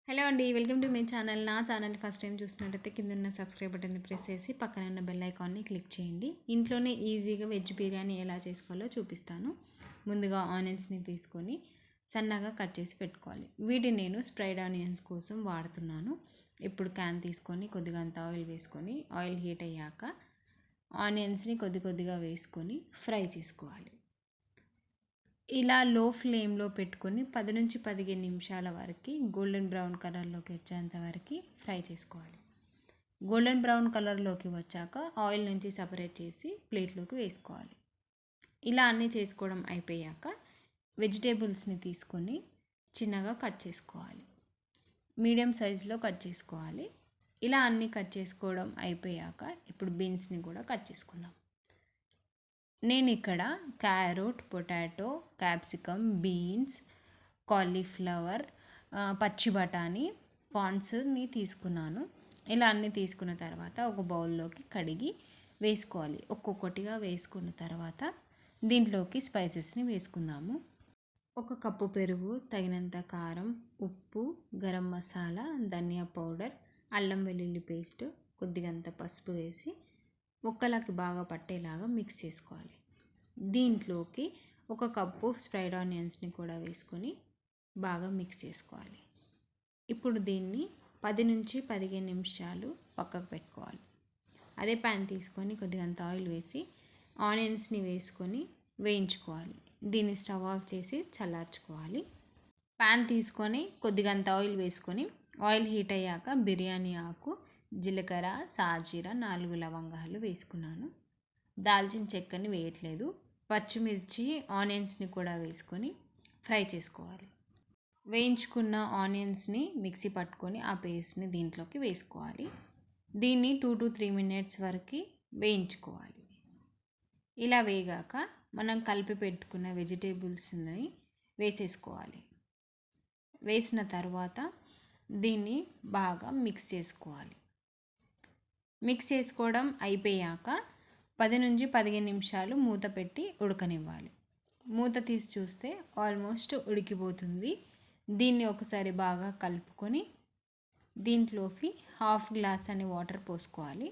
Hello అండి, welcome to my channel. నా channel first time చూసినట్టయితే కింద ఉన్న సబ్స్క్రైబ్ బటన్ని ప్రెస్ చేసి పక్కన ఉన్న బెల్ ఐకాన్ని క్లిక్ చేయండి. ఇంట్లోనే ఈజీగా వెజ్ బిర్యానీ ఎలా చేసుకోవాలో చూపిస్తాను. ముందుగా ఆనియన్స్ని తీసుకొని సన్నగా కట్ చేసి పెట్టుకోవాలి. వీటిని నేను స్ప్రైడ్ ఆనియన్స్ కోసం వాడుతున్నాను. ఇప్పుడు క్యాన్ తీసుకొని కొద్దిగా అంత ఆయిల్ వేసుకొని ఆయిల్ హీట్ అయ్యాక ఆనియన్స్ని కొద్దిగా వేసుకొని ఫ్రై చేసుకోవాలి. ఇలా లో ఫ్లేమ్లో పెట్టుకొని 10 నుంచి 15 నిమిషాల వరకు గోల్డెన్ బ్రౌన్ కలర్లోకి వచ్చేంత వరకు ఫ్రై చేసుకోవాలి. గోల్డెన్ బ్రౌన్ కలర్లోకి వచ్చాక ఆయిల్ నుంచి సపరేట్ చేసి ప్లేట్లోకి వేసుకోవాలి. ఇలా అన్నీ చేసుకోవడం అయిపోయాక వెజిటేబుల్స్ని తీసుకొని చిన్నగా కట్ చేసుకోవాలి. మీడియం సైజులో కట్ చేసుకోవాలి. ఇలా అన్నీ కట్ చేసుకోవడం అయిపోయాక ఇప్పుడు బీన్స్ని కూడా కట్ చేసుకుందాం. నేను ఇక్కడ carrot, potato, capsicum, beans, cauliflower, పచ్చి బఠానీ, కార్న్స్ని తీసుకున్నాను. ఇలా అన్నీ తీసుకున్న తర్వాత ఒక బౌల్లోకి కడిగి వేసుకోవాలి. ఒక్కొక్కటిగా వేసుకున్న తర్వాత దీంట్లోకి స్పైసెస్ని వేసుకుందాము. 1 కప్పు పెరుగు, తగినంత కారం, ఉప్పు, గరం మసాలా, ధనియా పౌడర్, అల్లం వెల్లుల్లి పేస్ట్, కొద్దిగంత పసుపు వేసి ముక్కలకి బాగా పట్టేలాగా మిక్స్ చేసుకోవాలి. దీంట్లోకి 1 కప్పు స్ప్రైడ్ ఆనియన్స్ని కూడా వేసుకొని బాగా మిక్స్ చేసుకోవాలి. ఇప్పుడు దీన్ని 10 నుంచి 15 నిమిషాలు పక్కకు పెట్టుకోవాలి. అదే ప్యాన్ తీసుకొని కొద్దిగంత ఆయిల్ వేసి ఆనియన్స్ని వేసుకొని వేయించుకోవాలి. దీన్ని స్టవ్ ఆఫ్ చేసి చల్లార్చుకోవాలి. ప్యాన్ తీసుకొని కొద్దిగంత ఆయిల్ వేసుకొని ఆయిల్ హీట్ అయ్యాక బిర్యానీ ఆకు, జీలకర్ర, సాజీర, 4 లవంగాలు వేసుకున్నాను. దాల్చిన చెక్కని వేయట్లేదు. పచ్చిమిర్చి, ఆనియన్స్ని కూడా వేసుకొని ఫ్రై చేసుకోవాలి. వేయించుకున్న ఆనియన్స్ని మిక్సీ పట్టుకొని ఆ పేస్ట్ని దీంట్లోకి వేసుకోవాలి. దీన్ని 2 to 3 మినిట్స్ వరకు వేయించుకోవాలి. ఇలా వేగాక మనం కలిపి పెట్టుకున్న వెజిటేబుల్స్ని వేసేసుకోవాలి. వేసిన తర్వాత దీన్ని బాగా మిక్స్ చేసుకోవాలి. మిక్స్ చేసుకోవడం అయిపోయాక 10 నుంచి 15 నిమిషాలు మూత పెట్టి ఉడకనివ్వాలి. మూత తీసి చూస్తే ఆల్మోస్ట్ ఉడికిపోతుంది. దీన్ని ఒకసారి బాగా కలుపుకొని దీంట్లోకి 1/2 గ్లాస్ అని వాటర్ పోసుకోవాలి.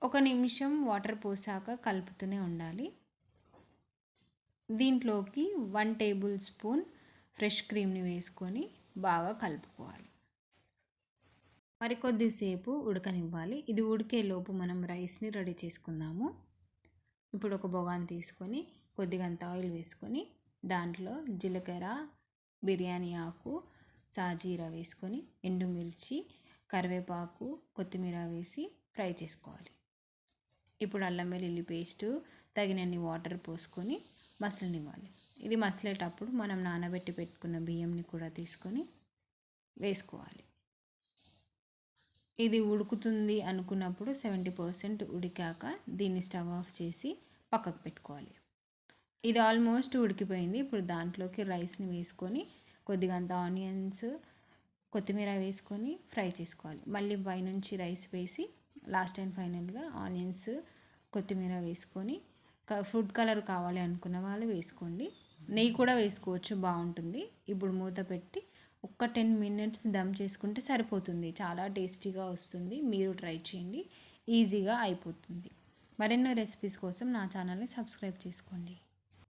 1 నిమిషం వాటర్ పోసాక కలుపుతూనే ఉండాలి. దీంట్లోకి 1 టేబుల్ స్పూన్ ఫ్రెష్ క్రీమ్ని వేసుకొని బాగా కలుపుకోవాలి. మరికొద్దిసేపు ఉడకనివ్వాలి. ఇది ఉడికేలోపు మనం రైస్ని రెడీ చేసుకుందాము. ఇప్పుడు ఒక బగోని తీసుకొని కొద్దిగంత ఆయిల్ వేసుకొని దాంట్లో జీలకర్ర, బిర్యానీ ఆకు, సాజీరా వేసుకొని ఎండుమిర్చి, కరివేపాకు, కొత్తిమీర వేసి ఫ్రై చేసుకోవాలి. ఇప్పుడు అల్లం వెల్లుల్లి పేస్టు, తగినన్ని వాటర్ పోసుకొని మసలనివ్వాలి. ఇది మసలేటప్పుడు మనం నానబెట్టి పెట్టుకున్న బియ్యంని కూడా తీసుకొని వేసుకోవాలి. ఇది ఉడుకుతుంది అనుకున్నప్పుడు 70% ఉడికాక దీన్ని స్టవ్ ఆఫ్ చేసి పక్కకు పెట్టుకోవాలి. ఇది ఆల్మోస్ట్ ఉడికిపోయింది. ఇప్పుడు దాంట్లోకి రైస్ని వేసుకొని కొద్దిగంత ఆనియన్స్, కొత్తిమీర వేసుకొని ఫ్రై చేసుకోవాలి. మళ్ళీ పైనుంచి రైస్ వేసి లాస్ట్ అండ్ ఫైనల్గా ఆనియన్స్, కొత్తిమీర వేసుకొని ఫుడ్ కలర్ కావాలి అనుకున్న వాళ్ళు వేసుకోండి. నెయ్యి కూడా వేసుకోవచ్చు, బాగుంటుంది. ఇప్పుడు మూత పెట్టి ఒక్క 10 మినిట్స్ దమ్ చేసుకుంటే సరిపోతుంది. చాలా టేస్టీగా వస్తుంది. మీరు ట్రై చేయండి, ఈజీగా అయిపోతుంది. మరెన్నో రెసిపీస్ కోసం నా ఛానల్ని సబ్స్క్రైబ్ చేసుకోండి.